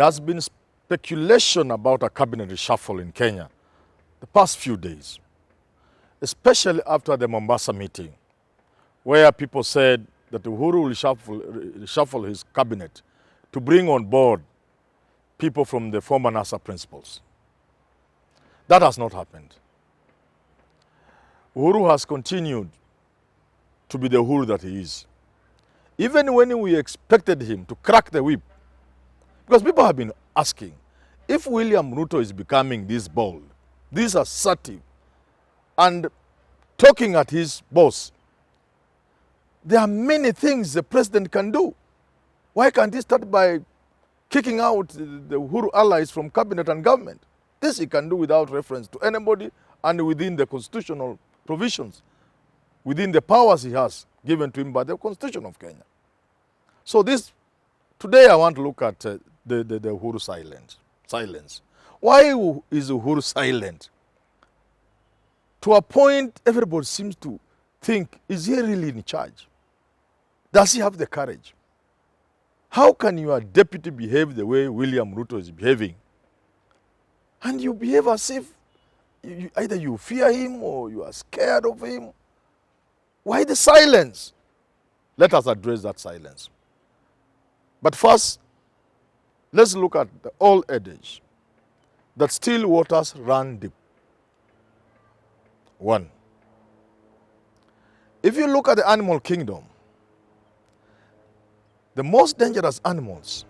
There has been speculation about a cabinet reshuffle in Kenya the past few days, especially after the Mombasa meeting, where people said that Uhuru will reshuffle his cabinet to bring on board people from the former NASA principals. That has not happened. Uhuru has continued to be the Uhuru that he is. Even when we expected him to crack the whip, because people have been asking, if William Ruto is becoming this bold, this assertive, and talking at his boss, there are many things the president can do. Why can't he start by kicking out the Uhuru allies from cabinet and government? This he can do without reference to anybody and within the constitutional provisions, within the powers he has given to him by the Constitution of Kenya. So today I want to look at the Uhuru silence. Why is Uhuru silent? To a point, everybody seems to think, is he really in charge? Does he have the courage? How can your deputy behave the way William Ruto is behaving? And you behave as if either you fear him or you are scared of him. Why the silence? Let us address that silence. But first, let's look at the old adage that still waters run deep. 1. If you look at the animal kingdom, the most dangerous animals,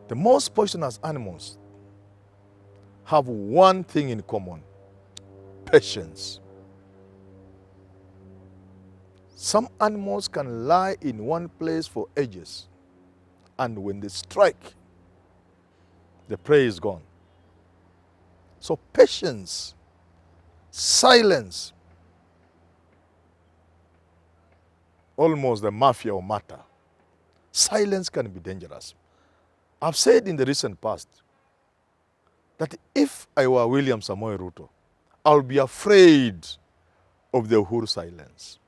the most poisonous animals have one thing in common: patience. Some animals can lie in one place for ages, and when they strike, the prey is gone. So patience, silence, almost the mafia or matter. Silence can be dangerous. I've said in the recent past that if I were William Samoei Ruto, I'll be afraid of the Uhuru silence.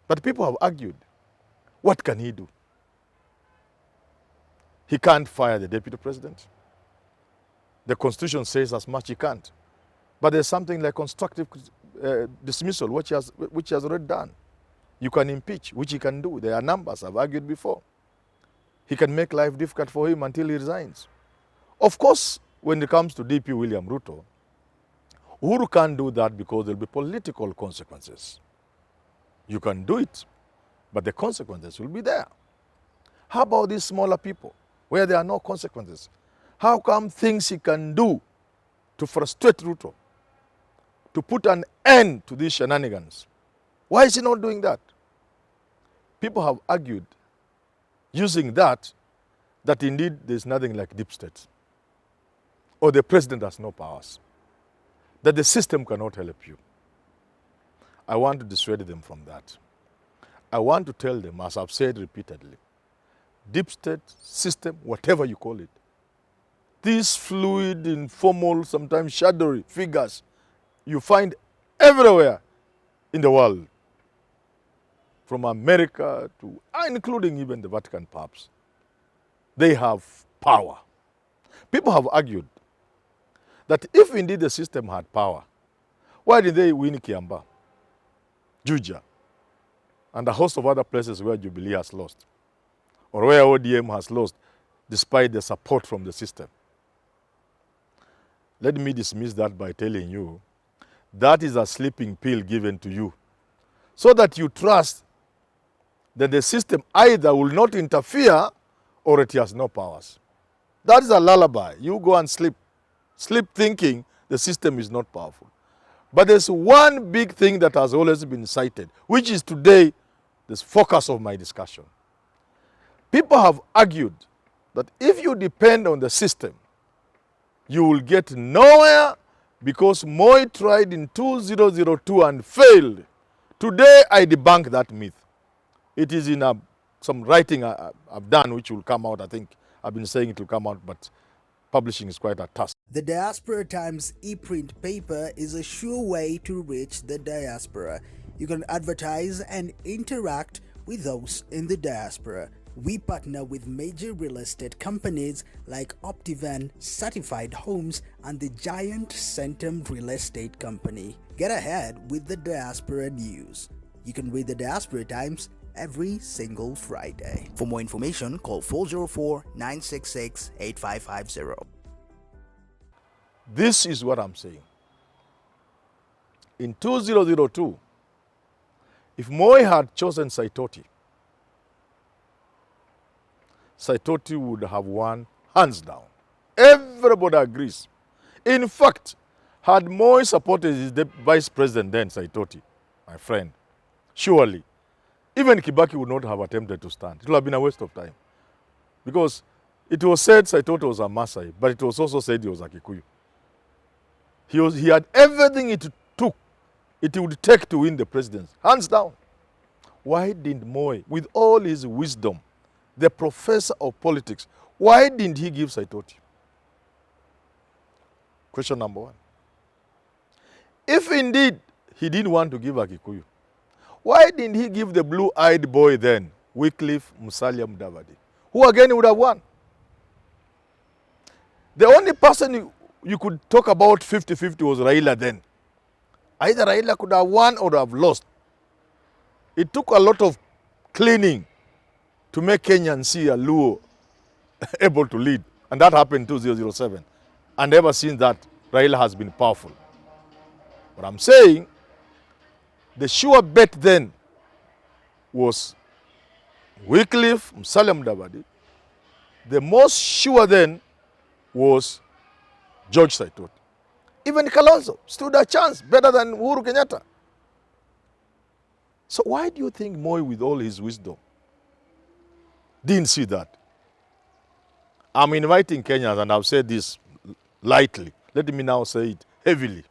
But people have argued, what can he do? He can't fire the deputy president. The Constitution says as much he can't. But there's something like constructive dismissal, which he has already done. You can impeach, which he can do. There are numbers, I've argued before. He can make life difficult for him until he resigns. Of course, when it comes to DP William Ruto, Uhuru can't do that because there'll be political consequences. You can do it, but the consequences will be there. How about these smaller people, where there are no consequences? How come things he can do to frustrate Ruto, to put an end to these shenanigans? Why is he not doing that? People have argued, using that indeed there's nothing like deep state, or the president has no powers, that the system cannot help you. I want to dissuade them from that. I want to tell them, as I've said repeatedly, deep state, system, whatever you call it, these fluid, informal, sometimes shadowy figures you find everywhere in the world, from America to, including even the Vatican Popes. They have power. People have argued that if indeed the system had power, why did they win Kiamba, Juja, and a host of other places where Jubilee has lost, or where ODM has lost, despite the support from the system? Let me dismiss that by telling you that is a sleeping pill given to you, so that you trust that the system either will not interfere or it has no powers. That is a lullaby. You go and sleep. Sleep thinking the system is not powerful. But there's one big thing that has always been cited, which is today the focus of my discussion. People have argued that if you depend on the system, you will get nowhere, because Moi tried in 2002 and failed. Today I debunk that myth. It is in some writing I've done, which will come out. I think I've been saying it will come out, but publishing is quite a task. The Diaspora Times e-print paper is a sure way to reach the diaspora. You can advertise and interact with those in the diaspora. We partner with major real estate companies like Optivan, Certified Homes, and the giant Centum Real Estate Company. Get ahead with the Diaspora News. You can read the Diaspora Times every single Friday. For more information, call 404-966-8550. This is what I'm saying. In 2002, if Moi had chosen Saitoti, Saitoti would have won hands down. Everybody agrees. In fact, had Moi supported his vice president then, Saitoti, my friend, surely, even Kibaki would not have attempted to stand. It would have been a waste of time. Because it was said Saitoti was a Maasai, but it was also said he was a Kikuyu. He had everything it would take to win the presidency, hands down. Why didn't Moi, with all his wisdom, the professor of politics, why didn't he give Saitoti? Question number one. If indeed he didn't want to give a Kikuyu, why didn't he give the blue-eyed boy then, Wycliffe Musalia Mudavadi, who again would have won? The only person you could talk about 50-50 was Raila then. Either Raila could have won or have lost. It took a lot of cleaning to make Kenyans see a Luo able to lead. And that happened in 2007. And ever since that, Raila has been powerful. But I'm saying, the sure bet then was Wycliffe Musalia Mudavadi. The most sure then was George Saitoti. Even Kalonzo stood a chance better than Uhuru Kenyatta. So why do you think Moi, with all his wisdom, didn't see that? I'm inviting Kenyans, and I've said this lightly. Let me now say it heavily.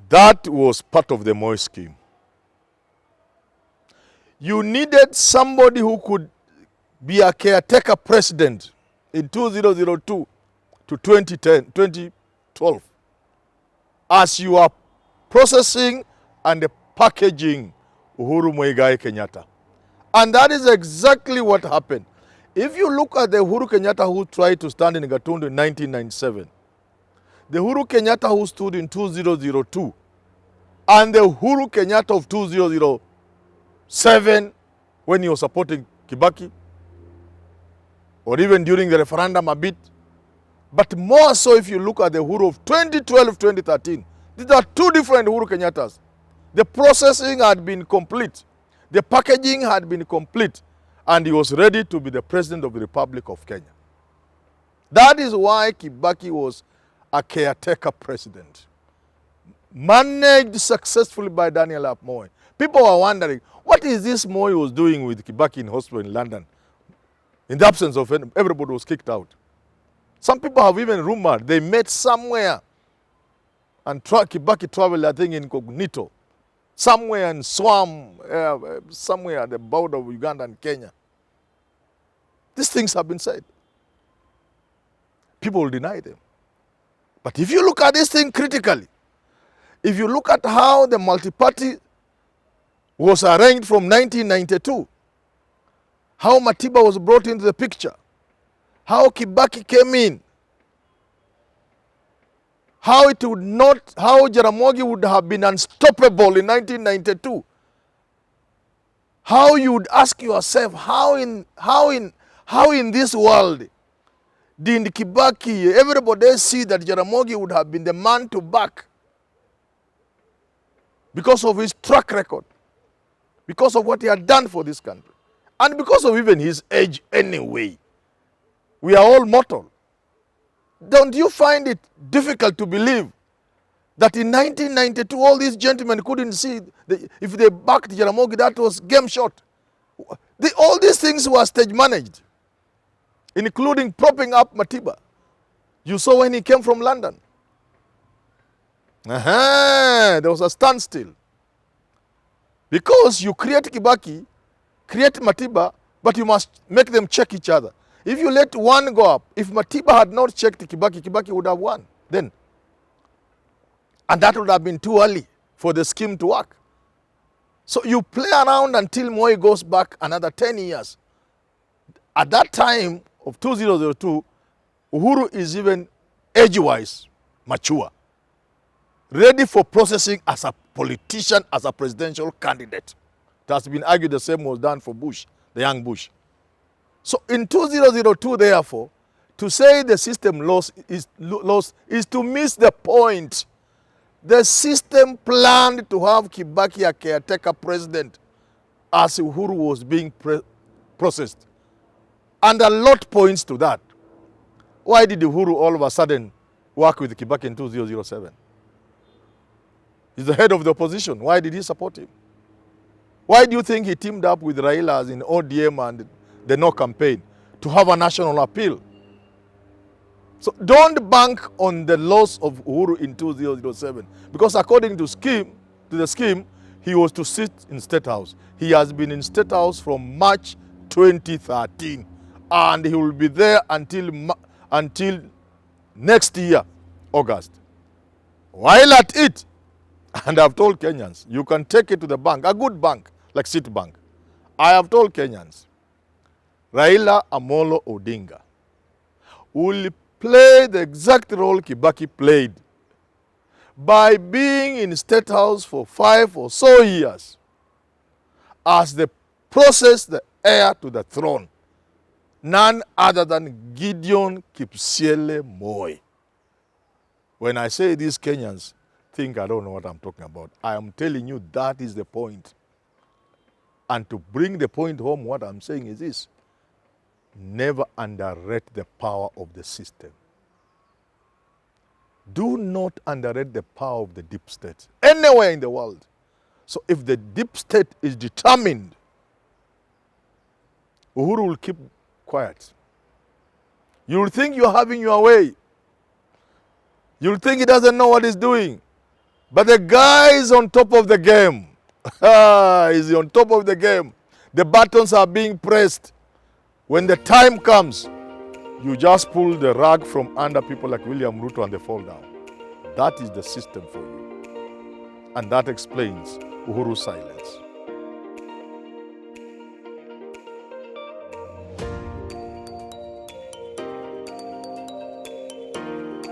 That was part of the Moi scheme. You needed somebody who could be a caretaker president in 2002 to 2012 as you are processing and packaging Uhuru Muigai Kenyatta. And that is exactly what happened. If you look at the Uhuru Kenyatta who tried to stand in Gatundu in 1997, the Uhuru Kenyatta who stood in 2002, and the Uhuru Kenyatta of 2007 when he was supporting Kibaki, or even during the referendum a bit, but more so if you look at the Uhuru of 2012-2013, these are two different Uhuru Kenyattas. The processing had been complete. The packaging had been complete. And he was ready to be the president of the Republic of Kenya. That is why Kibaki was a caretaker president, managed successfully by Daniel Arap Moi. People were wondering, what is this Moi was doing with Kibaki in hospital in London? In the absence of everybody was kicked out. Some people have even rumored they met somewhere and Kibaki traveled, I think, incognito. Somewhere in Swam, somewhere at the border of Uganda and Kenya. These things have been said. People will deny them. But if you look at this thing critically, if you look at how the multi-party was arranged from 1992, how Matiba was brought into the picture, how Kibaki came in, how Jaramogi would have been unstoppable in 1992. How you would ask yourself, how in this world did Kibaki, everybody see that Jaramogi would have been the man to back because of his track record, because of what he had done for this country, and because of even his age anyway. We are all mortal. Don't you find it difficult to believe that in 1992 all these gentlemen couldn't see if they backed Jaramogi, that was game shot? All these things were stage managed, including propping up Matiba. You saw when he came from London. There was a standstill. Because you create Kibaki, create Matiba, but you must make them check each other. If you let one go up, if Matiba had not checked Kibaki, Kibaki would have won then. And that would have been too early for the scheme to work. So you play around until Moi goes back another 10 years. At that time of 2002, Uhuru is even age-wise mature, ready for processing as a politician, as a presidential candidate. It has been argued the same was done for Bush, the young Bush. So in 2002, therefore, to say the system lost is to miss the point. The system planned to have Kibaki a caretaker president as Uhuru was being processed. And a lot points to that. Why did Uhuru all of a sudden work with Kibaki in 2007? He's the head of the opposition. Why did he support him? Why do you think he teamed up with Raila in ODM and the No campaign to have a national appeal? So don't bank on the loss of Uhuru in 2007, because according to the scheme, he was to sit in State House. He has been in State House from March 2013, and he will be there until next year, August. While at it, and I've told Kenyans, you can take it to the bank, a good bank like Citibank. I have told Kenyans, Raila Amolo Odinga will play the exact role Kibaki played by being in State House for 5 or so years as they process the heir to the throne, none other than Gideon Kipsiele Moi. When I say these, Kenyans think I don't know what I'm talking about. I am telling you that is the point. And to bring the point home, what I'm saying is this: never underrate the power of the system. Do not underrate the power of the deep state anywhere in the world. So if the deep state is determined, Uhuru will keep quiet. You'll think you're having your way. You'll think he doesn't know what he's doing. But the guy is on top of the game. He's on top of the game. The buttons are being pressed. When the time comes, you just pull the rug from under people like William Ruto and they fall down. That is the system for you. And that explains Uhuru's silence.